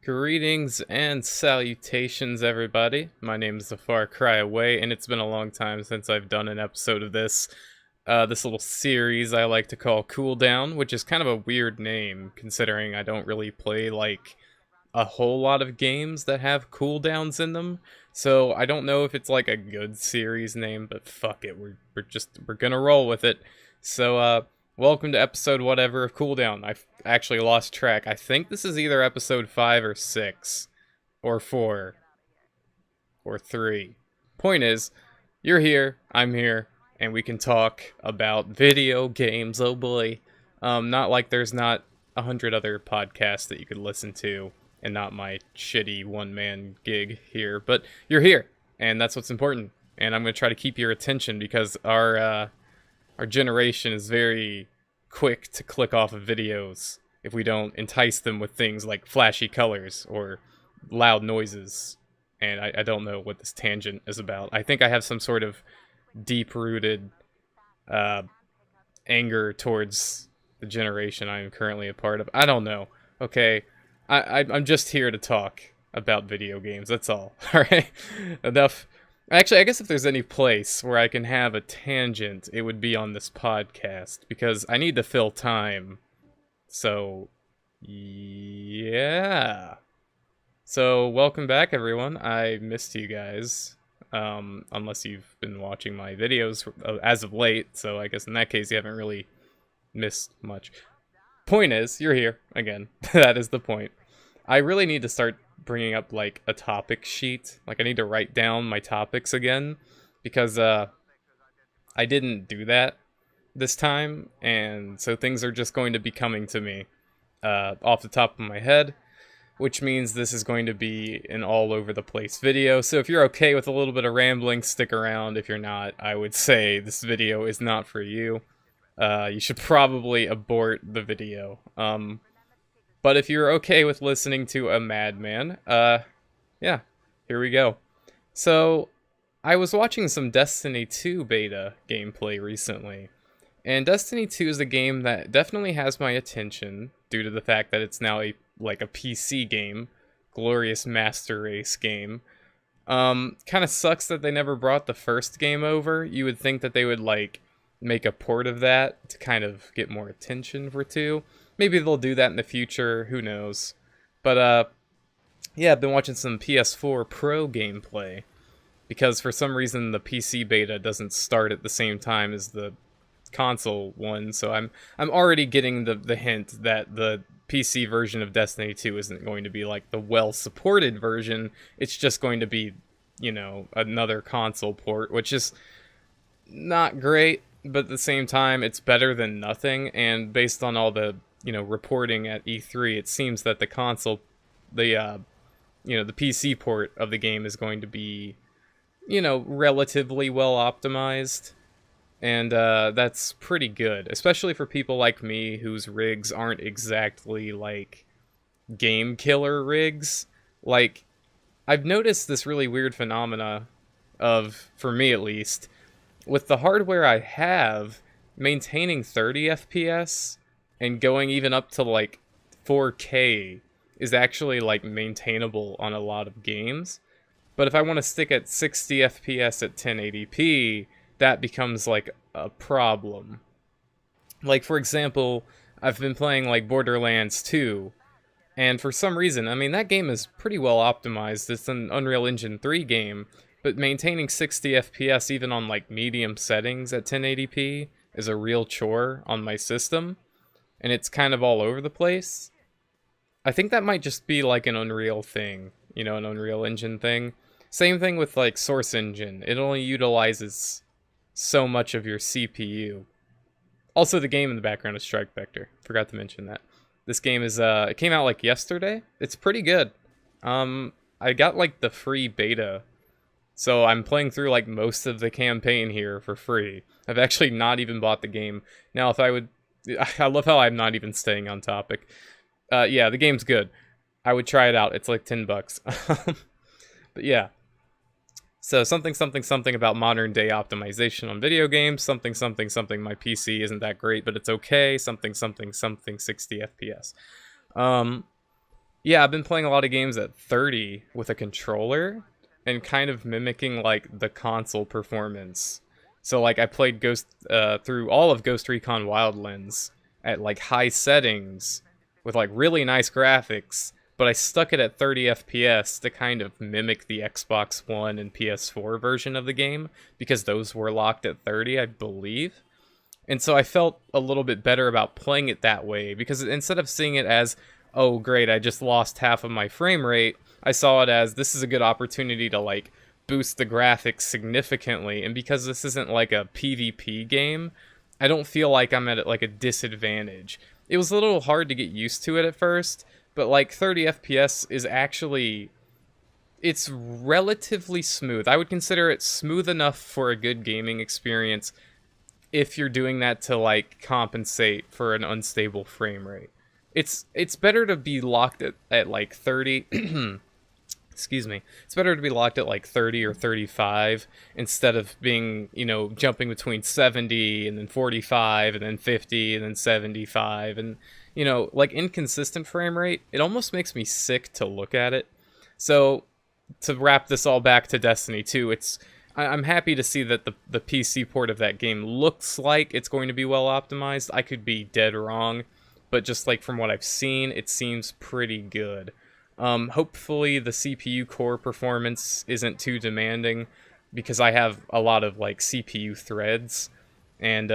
Greetings and salutations, everybody. My name is AFarCryAway, and it's been a long time since I've done an episode of this little series I like to call COOLDOWN, which is kind of a weird name, considering I don't really play, like, a whole lot of games that have cooldowns in them. So I don't know if it's, like, a good series name, but fuck it, we're gonna roll with it. So, welcome to episode whatever of COOLDOWN. I've actually lost track. I think this is either episode 5 or 6. Or 4. Or 3. Point is, you're here, I'm here, and we can talk about video games, oh boy. Not like there's not 100 other podcasts that you could listen to, and not my shitty one-man gig here, but you're here, and that's what's important. And I'm going to try to keep your attention, because our generation is very quick to click off of videos if we don't entice them with things like flashy colors or loud noises. And I don't know what this tangent is about. I think I have some sort of deep-rooted anger towards the generation I'm currently a part of. I don't know. Okay, I'm just here to talk about video games, that's all. Alright? Enough. Actually, I guess if there's any place where I can have a tangent, it would be on this podcast, because I need to fill time. So, yeah. So, welcome back, everyone. I missed you guys, unless you've been watching my videos as of late, so I guess in that case you haven't really missed much. Point is, you're here, again. That is the point. I really need to start bringing up, like, a topic sheet. Like, I need to write down my topics again, because, I didn't do that this time, and so things are just going to be coming to me, off the top of my head, which means this is going to be an all-over-the-place video. So if you're okay with a little bit of rambling, stick around. If you're not, I would say this video is not for you. You should probably abort the video. But if you're okay with listening to a madman, yeah, here we go. So, I was watching some Destiny 2 beta gameplay recently, and Destiny 2 is a game that definitely has my attention due to the fact that it's now a PC game, glorious master race game. Kind of sucks that they never brought the first game over. You would think that they would, like, make a port of that to kind of get more attention for 2. Maybe they'll do that in the future, who knows. But, yeah, I've been watching some PS4 Pro gameplay, because for some reason the PC beta doesn't start at the same time as the console one, so I'm already getting the hint that the PC version of Destiny 2 isn't going to be like the well-supported version. It's just going to be, you know, another console port, which is not great, but at the same time, it's better than nothing, and based on all the, you know, reporting at E3, it seems that the console, you know, the PC port of the game is going to be, you know, relatively well optimized, and that's pretty good, especially for people like me whose rigs aren't exactly, like, game killer rigs. Like, I've noticed this really weird phenomena of, for me at least, with the hardware I have, maintaining 30 FPS and going even up to, like, 4K is actually, like, maintainable on a lot of games. But if I want to stick at 60 FPS at 1080p, that becomes, like, a problem. Like, for example, I've been playing, like, Borderlands 2, and for some reason, I mean, that game is pretty well optimized. It's an Unreal Engine 3 game, but maintaining 60 FPS even on, like, medium settings at 1080p is a real chore on my system, and it's kind of all over the place. I think that might just be, like, an Unreal thing, you know, an Unreal Engine thing. Same thing with, like, Source Engine. It only utilizes so much of your CPU. Also, the game in the background is Strike Vector. Forgot to mention that. This game is, it came out, like, yesterday. It's pretty good. I got, like, the free beta, so I'm playing through, like, most of the campaign here for free. I've actually not even bought the game. Now, if I would... I love how I'm not even staying on topic. Yeah, the game's good. I would try it out. It's like $10. But yeah. So something about modern day optimization on video games. Something my PC isn't that great, but it's okay. Something 60 FPS. Yeah, I've been playing a lot of games at 30 with a controller and kind of mimicking like the console performance. So like I played Ghost through all of Ghost Recon Wildlands at like high settings with like really nice graphics, but I stuck it at 30 FPS to kind of mimic the Xbox One and PS4 version of the game because those were locked at 30, I believe. And so I felt a little bit better about playing it that way because instead of seeing it as, oh great, I just lost half of my frame rate, I saw it as this is a good opportunity to like boost the graphics significantly. And because this isn't like a PvP game, I don't feel like I'm at like a disadvantage. It was a little hard to get used to it at first, but like 30 FPS is actually, it's relatively smooth. I would consider it smooth enough for a good gaming experience if you're doing that to like compensate for an unstable frame rate. It's better to be locked at like 30 excuse me. It's better to be locked at like 30 or 35 instead of being, you know, jumping between 70 and then 45 and then 50 and then 75 and you know, like inconsistent frame rate. It almost makes me sick to look at it. So to wrap this all back to Destiny 2, I'm happy to see that the PC port of that game looks like it's going to be well optimized. I could be dead wrong, but just like from what I've seen, it seems pretty good. Hopefully the CPU core performance isn't too demanding because I have a lot of like CPU threads and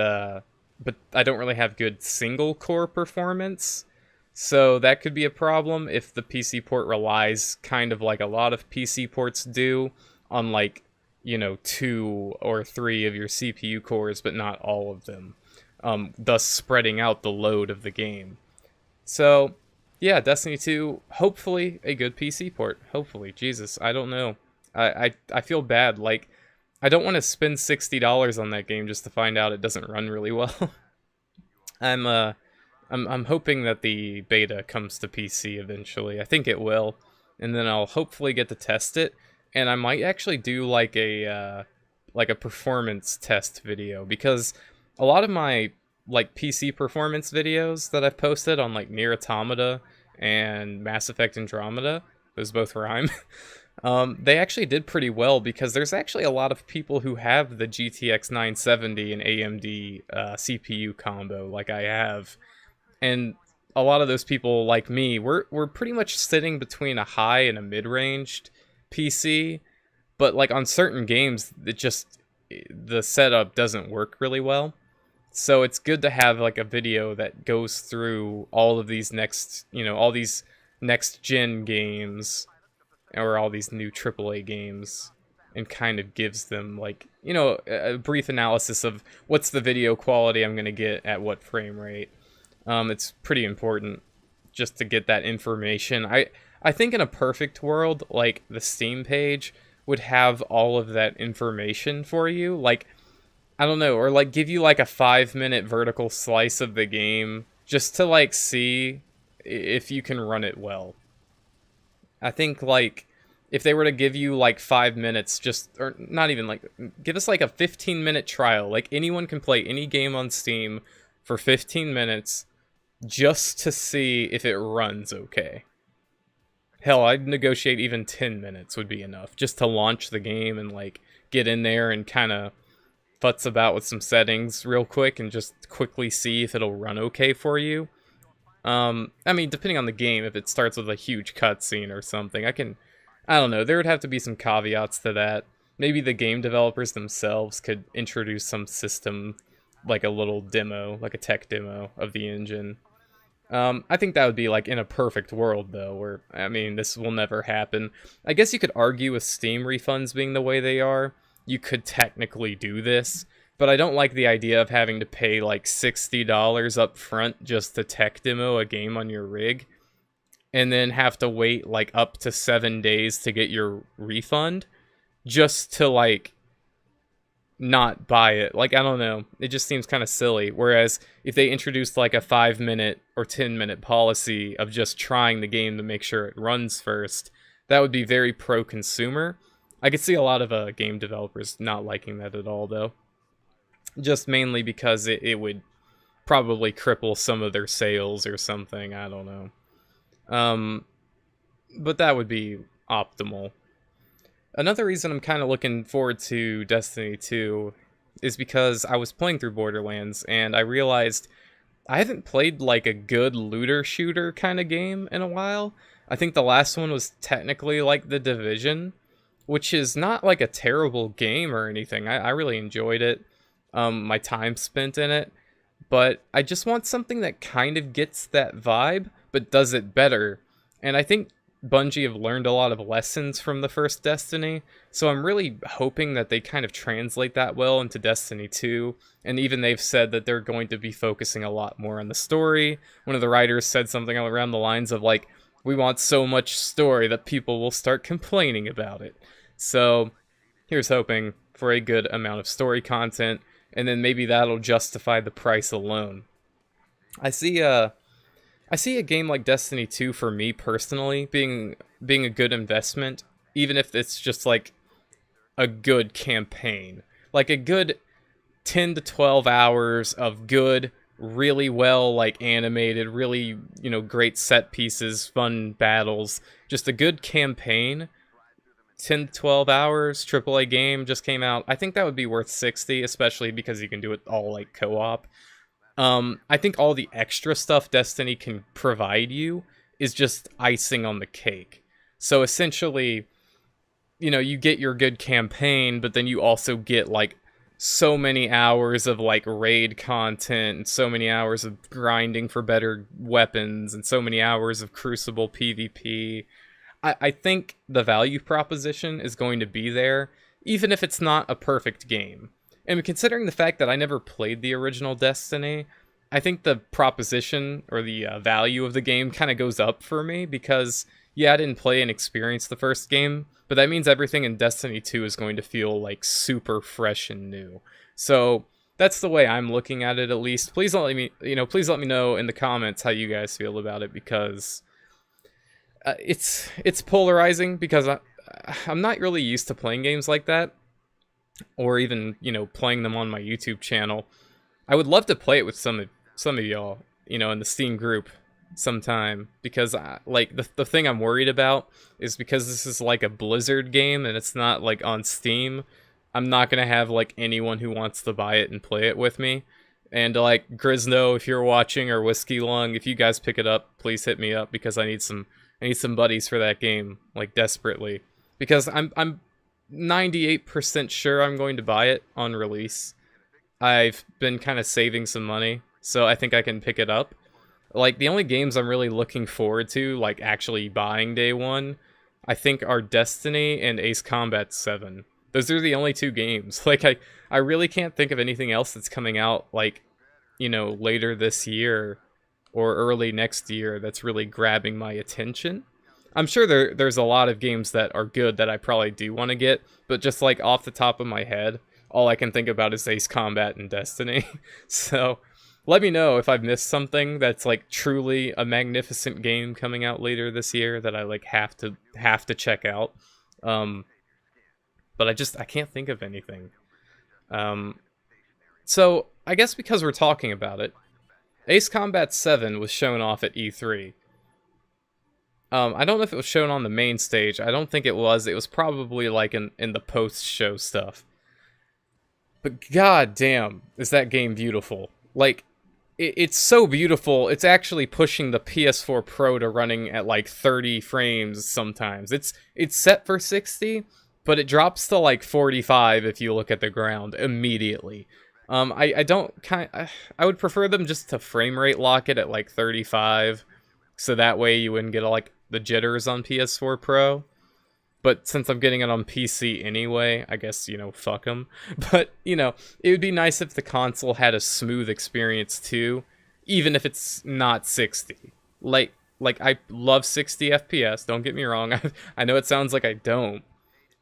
but I don't really have good single core performance. So that could be a problem if the PC port relies kind of like a lot of PC ports do on like, you know, 2 or 3 of your CPU cores, but not all of them, thus spreading out the load of the game. So, yeah, Destiny 2, hopefully a good PC port. Hopefully, Jesus, I don't know. I feel bad. Like, I don't want to spend $60 on that game just to find out it doesn't run really well. I'm hoping that the beta comes to PC eventually. I think it will, and then I'll hopefully get to test it. And I might actually do like a performance test video because a lot of my like PC performance videos that I've posted on like Nier Automata and Mass Effect Andromeda, those both rhyme. They actually did pretty well because there's actually a lot of people who have the GTX 970 and AMD CPU combo like I have, and a lot of those people like me, we're pretty much sitting between a high and a mid-ranged PC, but like on certain games the setup doesn't work really well. So it's good to have like a video that goes through all of these all these next gen games or all these new AAA games and kind of gives them like, you know, a brief analysis of what's the video quality I'm going to get at what frame rate. It's pretty important just to get that information. I think in a perfect world, like the Steam page would have all of that information for you. Like, I don't know, or like give you like a 5-minute vertical slice of the game just to like see if you can run it well. I think like if they were to give you like 5 minutes, just, or not even like, give us like a 15-minute trial. Like anyone can play any game on Steam for 15 minutes just to see if it runs okay. Hell, I'd negotiate even 10 minutes would be enough just to launch the game and like get in there and kind of futz about with some settings real quick and just quickly see if it'll run okay for you. I mean, depending on the game, if it starts with a huge cutscene or something, I don't know, there would have to be some caveats to that. Maybe the game developers themselves could introduce some system, like a little demo, like a tech demo of the engine. I think that would be like in a perfect world though, where, I mean, this will never happen. I guess you could argue with Steam refunds being the way they are, you could technically do this, but I don't like the idea of having to pay like $60 up front just to tech demo a game on your rig, and then have to wait like up to 7 days to get your refund, just to like not buy it. Like, I don't know, it just seems kind of silly. Whereas if they introduced like a 5-minute or 10-minute policy of just trying the game to make sure it runs first, that would be very pro-consumer. I could see a lot of game developers not liking that at all though, just mainly because it would probably cripple some of their sales or something. I don't know. but that would be optimal. Another reason I'm kind of looking forward to Destiny 2 is because I was playing through Borderlands and I realized I haven't played like a good looter shooter kind of game in a while. I think the last one was technically like The Division, which is not like a terrible game or anything. I really enjoyed it, my time spent in it, but I just want something that kind of gets that vibe, but does it better. And I think Bungie have learned a lot of lessons from the first Destiny, so I'm really hoping that they kind of translate that well into Destiny 2, and even they've said that they're going to be focusing a lot more on the story. One of the writers said something around the lines of like, we want so much story that people will start complaining about it. So here's hoping for a good amount of story content, and then maybe that'll justify the price alone. I see I see a game like Destiny 2 for me personally being a good investment, even if it's just like a good campaign. Like a good 10 to 12 hours of good, really well like animated, really, great set pieces, fun battles, just a good campaign. 10 to 12 hours, AAA game just came out. I think that would be worth 60, especially because you can do it all like co-op. I think all the extra stuff Destiny can provide you is just icing on the cake. So essentially, you get your good campaign, but then you also get like so many hours of like raid content and so many hours of grinding for better weapons and so many hours of Crucible PvP. I think the value proposition is going to be there, even if it's not a perfect game. And considering the fact that I never played the original Destiny, I think the proposition or the value of the game kind of goes up for me because, yeah, I didn't play and experience the first game, but that means everything in Destiny 2 is going to feel like super fresh and new. So that's the way I'm looking at it, at least. Please let me, please let me know in the comments how you guys feel about it, because it's polarizing, because I'm not really used to playing games like that, or even, playing them on my YouTube channel. I would love to play it with some of y'all, in the Steam group sometime, because like the thing I'm worried about is because this is like a Blizzard game and it's not like on Steam, I'm not going to have like anyone who wants to buy it and play it with me. And like Grisno, if you're watching, or Whiskey Lung, if you guys pick it up, please hit me up, because I need some buddies for that game, like desperately, because I'm 98% sure I'm going to buy it on release. I've been kind of saving some money, so I think I can pick it up. Like, the only games I'm really looking forward to, like, actually buying day one, I think are Destiny and Ace Combat 7. Those are the only two games. Like, I really can't think of anything else that's coming out, like, later this year or early next year that's really grabbing my attention. I'm sure there's a lot of games that are good that I probably do want to get, but just, like, off the top of my head, all I can think about is Ace Combat and Destiny. So let me know if I've missed something that's like truly a magnificent game coming out later this year that I like have to check out. But I can't think of anything. So I guess because we're talking about it, Ace Combat 7 was shown off at E3. I don't know if it was shown on the main stage. I don't think it was. It was probably like in the post-show stuff. But god damn, is that game beautiful. Like, it's so beautiful, it's actually pushing the PS4 Pro to running at like 30 frames sometimes. It's set for 60, but it drops to like 45 if you look at the ground immediately. I would prefer them just to frame rate lock it at like 35, so that way you wouldn't get like the jitters on PS4 Pro. But since I'm getting it on PC anyway, I guess, fuck them. But, it would be nice if the console had a smooth experience too, even if it's not 60. Like I love 60 FPS, don't get me wrong. I know it sounds like I don't.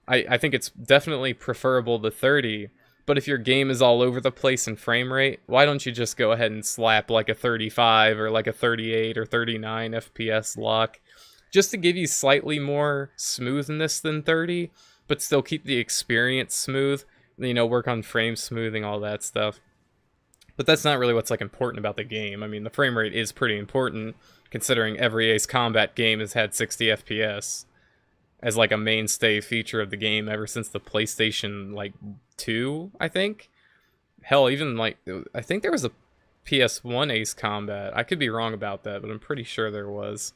I think it's definitely preferable to 30, but if your game is all over the place in frame rate, why don't you just go ahead and slap like a 35 or like a 38 or 39 FPS lock? Just to give you slightly more smoothness than 30, but still keep the experience smooth. Work on frame smoothing, all that stuff. But that's not really what's like important about the game. I mean, the frame rate is pretty important considering every Ace Combat game has had 60 FPS as like a mainstay feature of the game ever since the PlayStation like 2, I think. Hell, even like I think there was a PS1 Ace Combat. I could be wrong about that, but I'm pretty sure there was.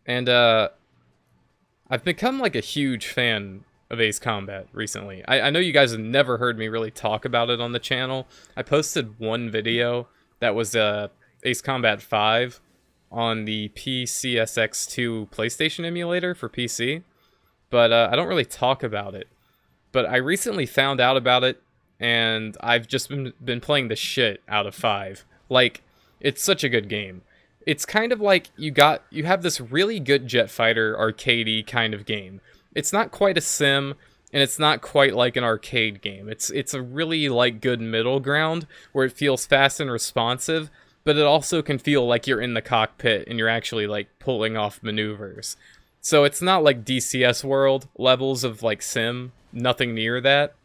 And I've become like a huge fan of Ace Combat recently. I know you guys have never heard me really talk about it on the channel. I posted one video that was Ace Combat 5 on the PCSX2 PlayStation emulator for PC, but I don't really talk about it. But I recently found out about it, and I've just been playing the shit out of 5. Like, it's such a good game. It's kind of like you have this really good jet fighter arcadey kind of game. It's not quite a sim, and it's not quite like an arcade game. It's a really like good middle ground where it feels fast and responsive, but it also can feel like you're in the cockpit and you're actually like pulling off maneuvers. So it's not like DCS World levels of like sim, nothing near that.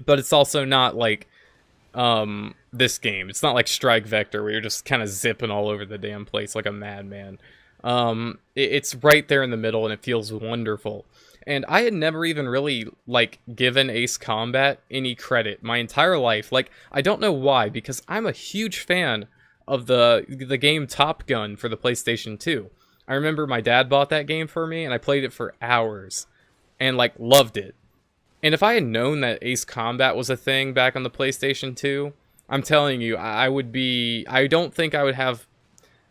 But it's also not like this game. It's not like Strike Vector where you're just kind of zipping all over the damn place like a madman. It's right there in the middle and it feels wonderful. And I had never even really like given Ace Combat any credit my entire life. Like, I don't know why, because I'm a huge fan of the game Top Gun for the PlayStation 2. I remember my dad bought that game for me and I played it for hours and like loved it. And if I had known that Ace Combat was a thing back on the PlayStation 2, I'm telling you, I don't think I would have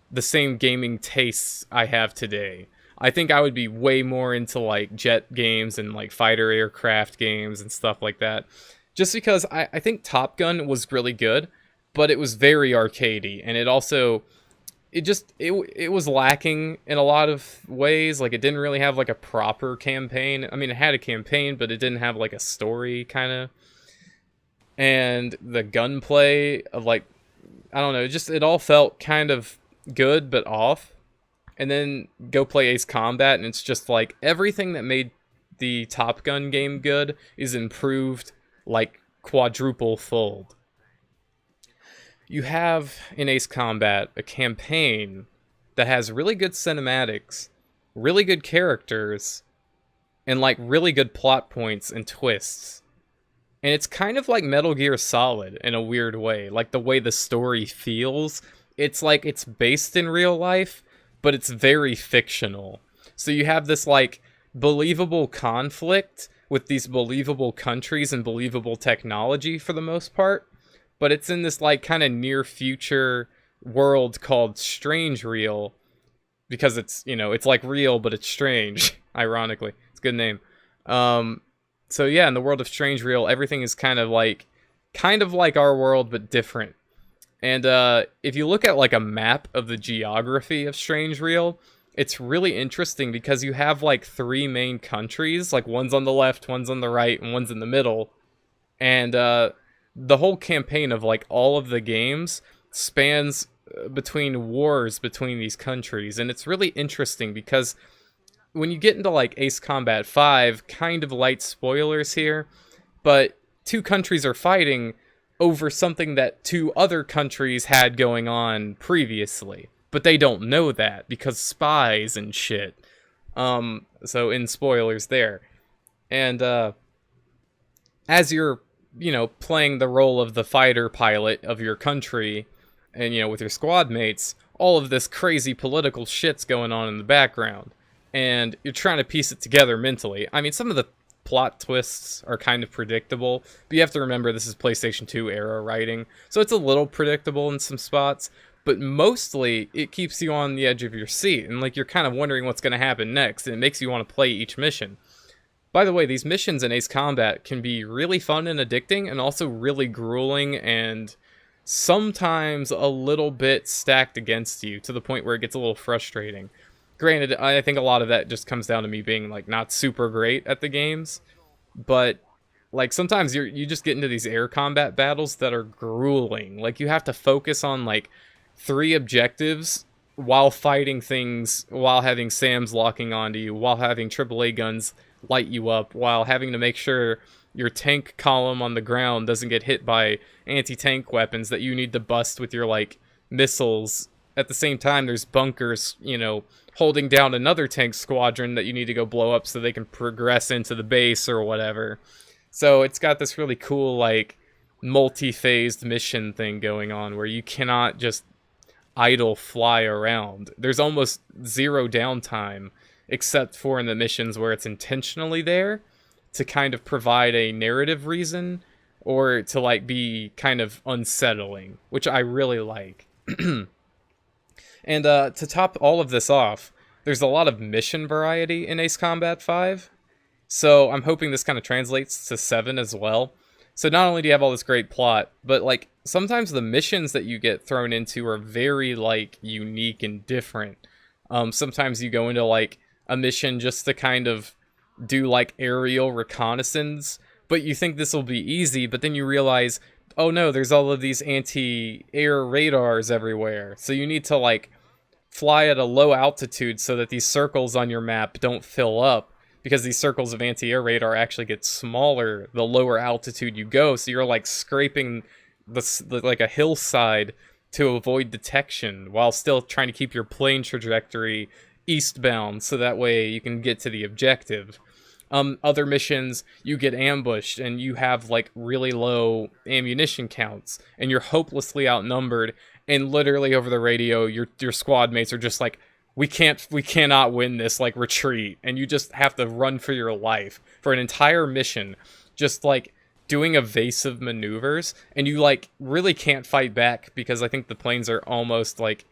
the same gaming tastes I have today. I think I would be way more into like jet games and like fighter aircraft games and stuff like that. Just because I think Top Gun was really good, but it was very arcadey, and it also it was lacking in a lot of ways. Like, it didn't really have like a proper campaign. I mean, it had a campaign, but it didn't have like a story kind of. And the gunplay of like, I don't know, it all felt kind of good but off. And then go play Ace Combat, and it's just like everything that made the Top Gun game good is improved like quadruple fold. You have in Ace Combat a campaign that has really good cinematics, really good characters, and like really good plot points and twists. And it's kind of like Metal Gear Solid in a weird way. Like, the way the story feels, it's like it's based in real life, but it's very fictional. So you have this like believable conflict with these believable countries and believable technology for the most part. But it's in this like kind of near future world called Strange Real, because it's, you know, it's like real, but it's strange. Ironically, it's a good name. So yeah, in the world of Strange Real, everything is kind of like our world, but different. And if you look at like a map of the geography of Strange Real, it's really interesting because you have like 3 main countries. Like, one's on the left, one's on the right, and one's in the middle. And the whole campaign of like all of the games spans between wars between these countries. And it's really interesting because when you get into like Ace Combat 5, kind of light spoilers here, but 2 countries are fighting over something that 2 other countries had going on previously. But they don't know that because spies and shit. So in spoilers there. And as you're, you know, playing the role of the fighter pilot of your country, and, you know, with your squad mates, all of this crazy political shit's going on in the background. And you're trying to piece it together mentally. I mean, some of the plot twists are kind of predictable, but you have to remember this is PlayStation 2 era writing, so it's a little predictable in some spots, but mostly it keeps you on the edge of your seat, and like you're kind of wondering what's going to happen next, and it makes you want to play each mission. By the way, these missions in Ace Combat can be really fun and addicting, and also really grueling and sometimes a little bit stacked against you, to the point where it gets a little frustrating. Granted, I think a lot of that just comes down to me being like not super great at the games, but like sometimes you just get into these air combat battles that are grueling. Like, you have to focus on like 3 objectives while fighting things, while having SAMs locking onto you, while having AAA guns light you up, while having to make sure your tank column on the ground doesn't get hit by anti-tank weapons that you need to bust with your, like, missiles. At the same time, there's bunkers, you know, holding down another tank squadron that you need to go blow up so they can progress into the base or whatever. So it's got this really cool, like, multi-phased mission thing going on where you cannot just idle fly around. There's almost zero downtime, except for in the missions where it's intentionally there to kind of provide a narrative reason or to, like, be kind of unsettling, which I really like. And to top all of this off, there's a lot of mission variety in Ace Combat 5. So I'm hoping this kind of translates to 7 as well. So not only do you have all this great plot, but, like, sometimes the missions that you get thrown into are very, like, unique and different. Sometimes you go into, like, a mission just to kind of do, like, aerial reconnaissance, but you think this will be easy, but then you realize, oh no, there's all of these anti-air radars everywhere. So you need to, like, fly at a low altitude so that these circles on your map don't fill up, because these circles of anti-air radar actually get smaller the lower altitude you go, so you're, like, scraping like a hillside to avoid detection while still trying to keep your plane trajectory eastbound so that way you can get to the objective. Other missions, you get ambushed and you have, like, really low ammunition counts and you're hopelessly outnumbered, and literally over the radio your squad mates are just like, we cannot win this, like, retreat, and you just have to run for your life for an entire mission, just, like, doing evasive maneuvers, and you, like, really can't fight back because I think the planes are almost, like,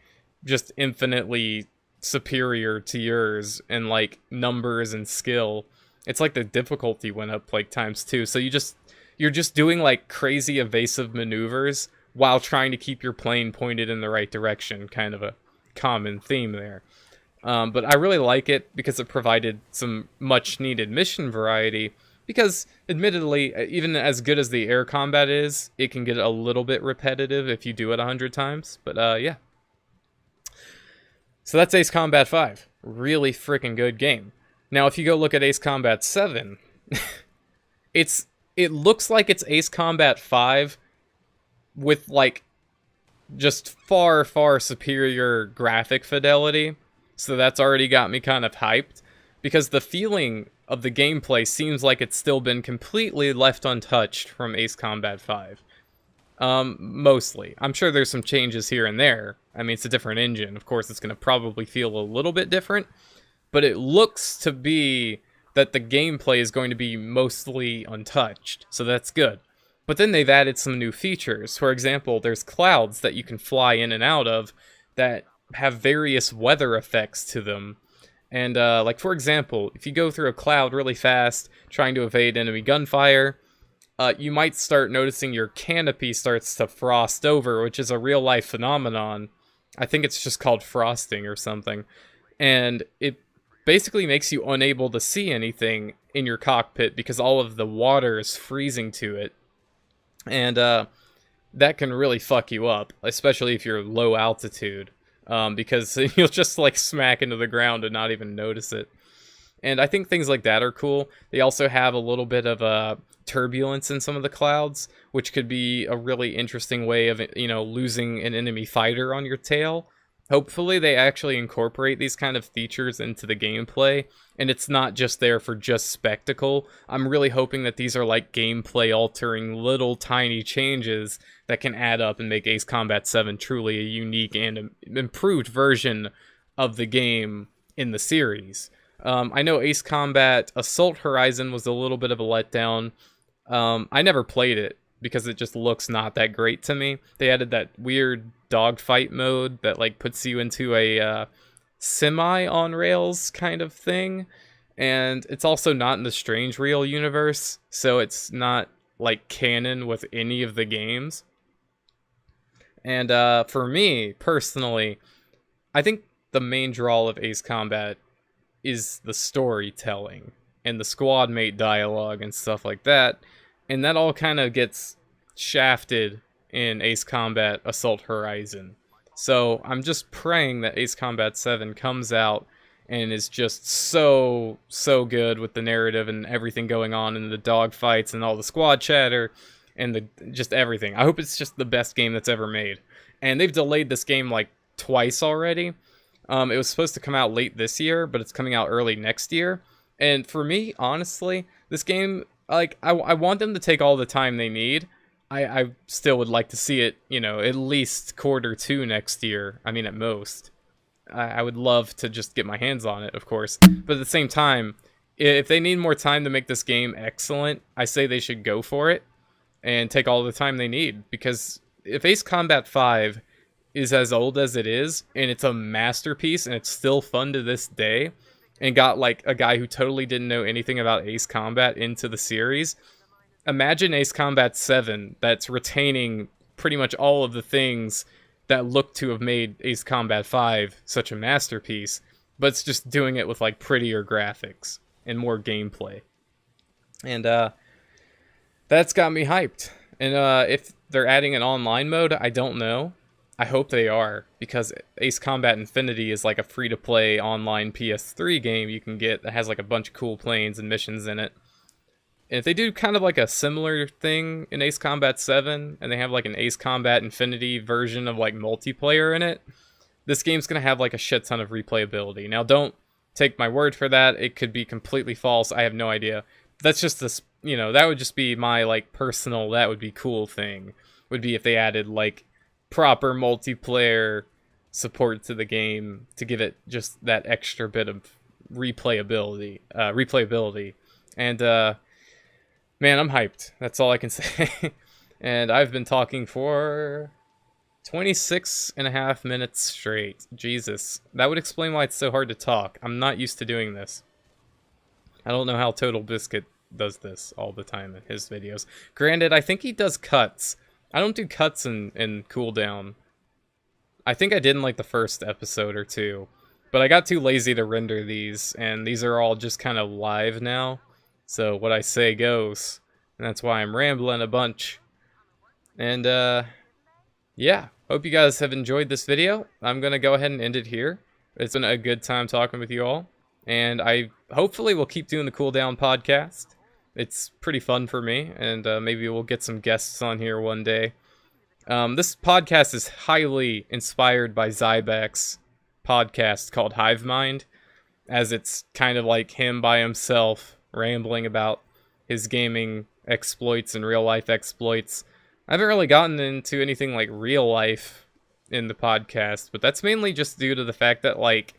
just infinitely superior to yours in, like, numbers and skill. It's like the difficulty went up, like, ×2, so you're just doing, like, crazy evasive maneuvers while trying to keep your plane pointed in the right direction, kind of a common theme there. But I really like it because it provided some much needed mission variety, because admittedly, even as good as the air combat is, it can get a little bit repetitive if you do it 100 times. But yeah. So that's Ace Combat 5. Really freaking good game. Now if you go look at Ace Combat 7, it looks like it's Ace Combat 5 with, like, just far, far superior graphic fidelity. So that's already got me kind of hyped, because the feeling of the gameplay seems like it's still been completely left untouched from Ace Combat 5. Mostly. I'm sure there's some changes here and there. I mean, it's a different engine. Of course, it's going to probably feel a little bit different, but it looks to be that the gameplay is going to be mostly untouched, so that's good. But then they've added some new features. For example, there's clouds that you can fly in and out of that have various weather effects to them. And, like, for example, if you go through a cloud really fast, trying to evade enemy gunfire, you might start noticing your canopy starts to frost over, which is a real-life phenomenon. I think it's just called frosting or something. And it basically makes you unable to see anything in your cockpit because all of the water is freezing to it. And that can really fuck you up, especially if you're low altitude, because you'll just, like, smack into the ground and not even notice it. And I think things like that are cool. They also have a little bit of turbulence in some of the clouds, which could be a really interesting way of, you know, losing an enemy fighter on your tail. Hopefully they actually incorporate these kind of features into the gameplay, and it's not just there for just spectacle. I'm really hoping that these are, like, gameplay-altering little tiny changes that can add up and make Ace Combat 7 truly a unique and improved version of the game in the series. I know Ace Combat Assault Horizon was a little bit of a letdown. I never played it because it just looks not that great to me. They added that weird dogfight mode that, like, puts you into a semi-on-rails kind of thing. And it's also not in the Strange Reel universe, so it's not, like, canon with any of the games. And for me, personally, I think the main draw of Ace Combat is the storytelling and the squad mate dialogue and stuff like that. And that all kind of gets shafted in Ace Combat Assault Horizon. So I'm just praying that Ace Combat 7 comes out and is just so good with the narrative and everything going on, and the dogfights and all the squad chatter and the just everything. I hope it's just the best game that's ever made. And they've delayed this game like twice already. It was supposed to come out late this year, but it's coming out early next year. And for me, honestly, this game, like, I want them to take all the time they need. I still would like to see it, you know, at least Q2 next year. I mean, at most. I would love to just get my hands on it, of course. But at the same time, if they need more time to make this game excellent, I say they should go for it and take all the time they need. Because if Ace Combat 5 is as old as it is, and it's a masterpiece, and it's still fun to this day, and got, like, a guy who totally didn't know anything about Ace Combat into the series, imagine Ace Combat 7 that's retaining pretty much all of the things that look to have made Ace Combat 5 such a masterpiece, but it's just doing it with, like, prettier graphics and more gameplay. And that's got me hyped. And if they're adding an online mode, I don't know. I hope they are, because Ace Combat Infinity is like a free-to-play online PS3 game you can get that has like a bunch of cool planes and missions in it. And if they do kind of like a similar thing in Ace Combat 7, and they have like an Ace Combat Infinity version of like multiplayer in it, this game's going to have like a shit ton of replayability. Now, don't take my word for that. It could be completely false. I have no idea. That's just this, you know, that would just be my like personal, that would be cool thing, would be if they added like proper multiplayer support to the game to give it just that extra bit of replayability. And man, I'm hyped. That's all I can say. And I've been talking for 26 and a half minutes straight. Jesus, that would explain why it's so hard to talk. I'm not used to doing this. I don't know how Total Biscuit does this all the time in his videos. Granted, I think he does cuts. I don't do cuts in COOLDOWN. I think I did in like the first episode or two, but I got too lazy to render these, and these are all just kind of live now. So what I say goes, and that's why I'm rambling a bunch. And yeah, hope you guys have enjoyed this video. I'm gonna go ahead and end it here. It's been a good time talking with you all, and I hopefully will keep doing the COOLDOWN podcast. It's pretty fun for me, and maybe we'll get some guests on here one day. This podcast is highly inspired by Zybek's podcast called Hive Mind, as it's kind of like him by himself rambling about his gaming exploits and real life exploits. I haven't really gotten into anything like real life in the podcast, but that's mainly just due to the fact that like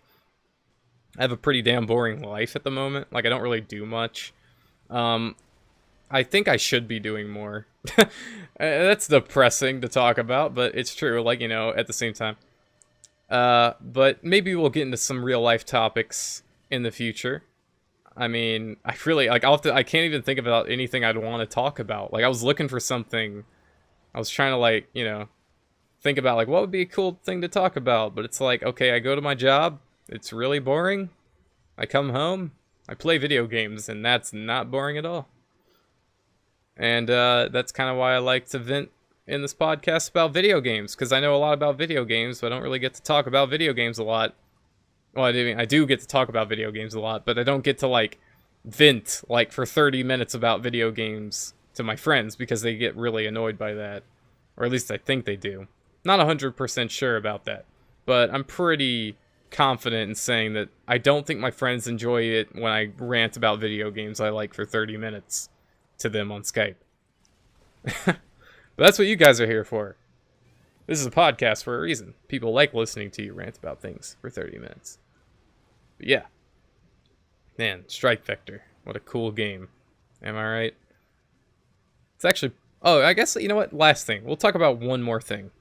I have a pretty damn boring life at the moment. Like I don't really do much. I think I should be doing more. That's depressing to talk about, but it's true, like, you know, at the same time. But maybe we'll get into some real life topics in the future. I mean, I really, like, I can't even think about anything I'd want to talk about. Like, I was looking for something. I was trying to, like, you know, think about, like, what would be a cool thing to talk about? But it's like, okay, I go to my job. It's really boring. I come home. I play video games, and that's not boring at all. And that's kind of why I like to vent in this podcast about video games, because I know a lot about video games, but I don't really get to talk about video games a lot. Well, I do get to talk about video games a lot, but I don't get to, like, vent, like, for 30 minutes about video games to my friends, because they get really annoyed by that. Or at least I think they do. Not 100% sure about that, but I'm pretty confident in saying that I don't think my friends enjoy it when I rant about video games I like for 30 minutes to them on Skype. But that's what you guys are here for. This is a podcast for a reason. People like listening to you rant about things for 30 minutes. But yeah. Man, Strike Vector. What a cool game. Am I right? It's actually... Oh, I guess, you know what? Last thing. We'll talk about one more thing.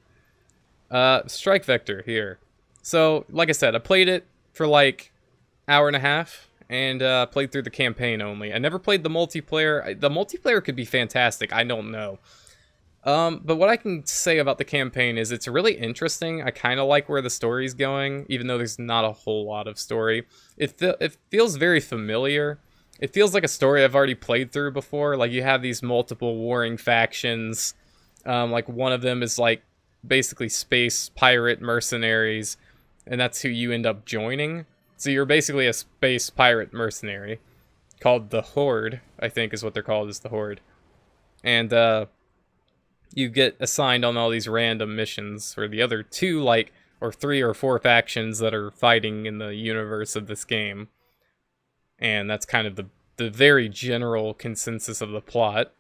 Strike Vector here. So, like I said, I played it for like hour and a half, and played through the campaign only. I never played the multiplayer. The multiplayer could be fantastic. I don't know. But what I can say about the campaign is it's really interesting. I kind of like where the story's going, even though there's not a whole lot of story. It feels very familiar. It feels like a story I've already played through before. Like, you have these multiple warring factions. Like, one of them is like basically space pirate mercenaries, and that's who you end up joining. So you're basically a space pirate mercenary called the Horde, I think is what they're called, is the Horde. And you get assigned on all these random missions for the other two, like, or 3 or 4 factions that are fighting in the universe of this game. And that's kind of the very general consensus of the plot.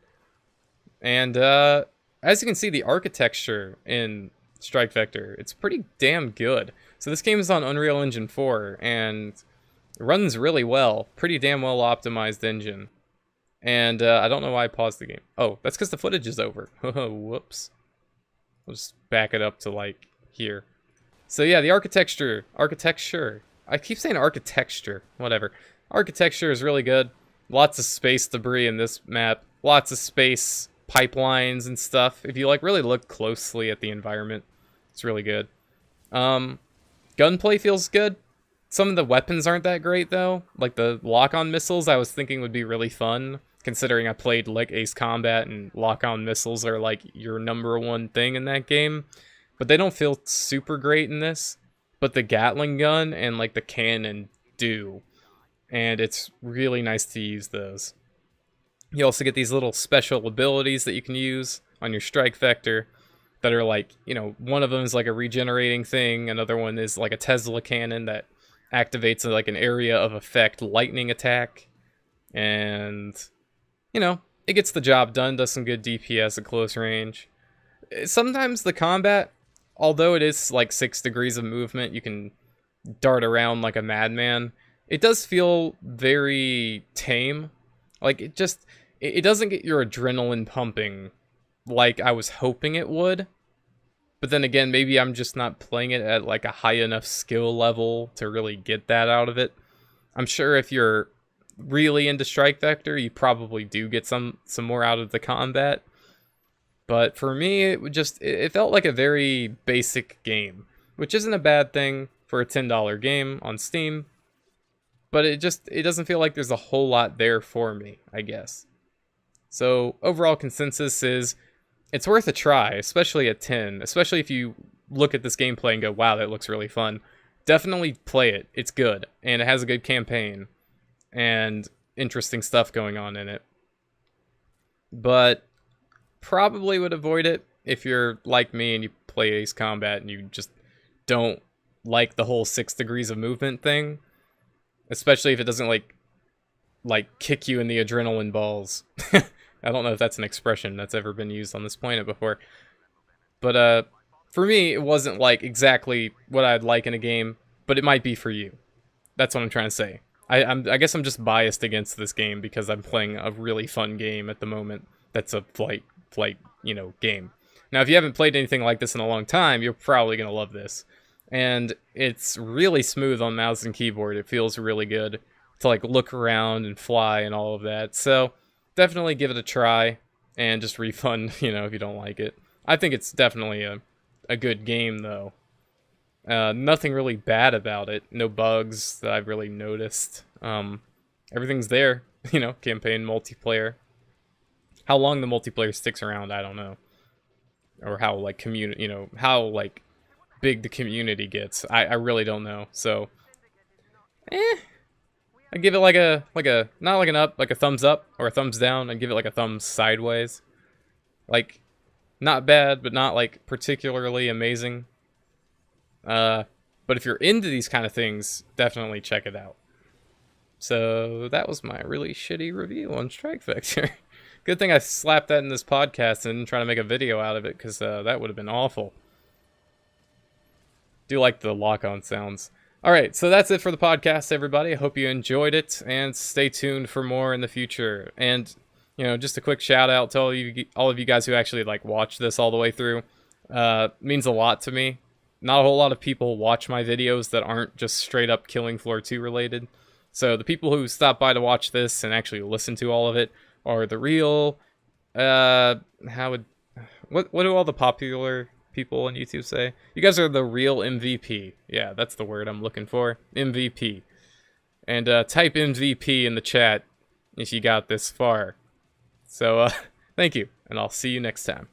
And as you can see, the architecture in Strike Vector, it's pretty damn good. So this game is on Unreal Engine 4, and it runs really well. Pretty damn well optimized engine. And I don't know why I paused the game. Oh, that's because the footage is over. Whoops. I'll just back it up to, like, here. So yeah, the architecture. I keep saying architecture. Whatever. Architecture is really good. Lots of space debris in this map. Lots of space pipelines and stuff. If you, like, really look closely at the environment, it's really good. Gunplay feels good. Some of the weapons aren't that great, though. Like, the lock-on missiles I was thinking would be really fun, considering I played, like, Ace Combat, and lock-on missiles are, like, your #1 thing in that game. But they don't feel super great in this. But the Gatling gun and, like, the cannon do. And it's really nice to use those. You also get these little special abilities that you can use on your Strike Vector that are, like, you know, one of them is, like, a regenerating thing. Another one is, like, a Tesla cannon that activates, like, an area of effect lightning attack. And, you know, it gets the job done, does some good DPS at close range. Sometimes the combat, although it is, like, 6 degrees of movement, you can dart around like a madman, it does feel very tame. Like, it doesn't get your adrenaline pumping like I was hoping it would. But then again, maybe I'm just not playing it at, like, a high enough skill level to really get that out of it. I'm sure if you're really into Strike Vector, you probably do get some more out of the combat. But for me, it felt like a very basic game, which isn't a bad thing for a $10 game on Steam. But it doesn't feel like there's a whole lot there for me, I guess. So overall consensus is it's worth a try, especially at 10, especially if you look at this gameplay and go, wow, that looks really fun. Definitely play it. It's good, and it has a good campaign and interesting stuff going on in it. But probably would avoid it if you're like me and you play Ace Combat and you just don't like the whole 6 degrees of movement thing. Especially if it doesn't, like kick you in the adrenaline balls. I don't know if that's an expression that's ever been used on this planet before. But for me, it wasn't, like, exactly what I'd like in a game, but it might be for you. That's what I'm trying to say. I guess I'm just biased against this game because I'm playing a really fun game at the moment that's a flight, you know, game. Now, if you haven't played anything like this in a long time, you're probably going to love this. And it's really smooth on mouse and keyboard. It feels really good to, like, look around and fly and all of that. So definitely give it a try and just refund, you know, if you don't like it. I think it's definitely a good game, though. Nothing really bad about it. No bugs that I've really noticed. Everything's there, you know, campaign, multiplayer. How long the multiplayer sticks around, I don't know. Or how, like, you know, how, like, big the community gets. I really don't know. So, I give it like a not like an up, like a thumbs up or a thumbs down. I'd give it like a thumbs sideways. Like, not bad, but not, like, particularly amazing. But if you're into these kind of things, definitely check it out. So that was my really shitty review on Strike Vector. Good thing I slapped that in this podcast and didn't try to make a video out of it, because that would have been awful. Do like the lock-on sounds. Alright, so that's it for the podcast, everybody. I hope you enjoyed it, and stay tuned for more in the future. And, you know, just a quick shout-out to all of you guys who actually, like, watch this all the way through. Means a lot to me. Not a whole lot of people watch my videos that aren't just straight-up Killing Floor 2 related. So the people who stop by to watch this and actually listen to all of it are the real... what do all the popular people on YouTube say? You guys are the real MVP. Yeah, that's the word I'm looking for. MVP. And type MVP in the chat if you got this far. So, thank you, and I'll see you next time.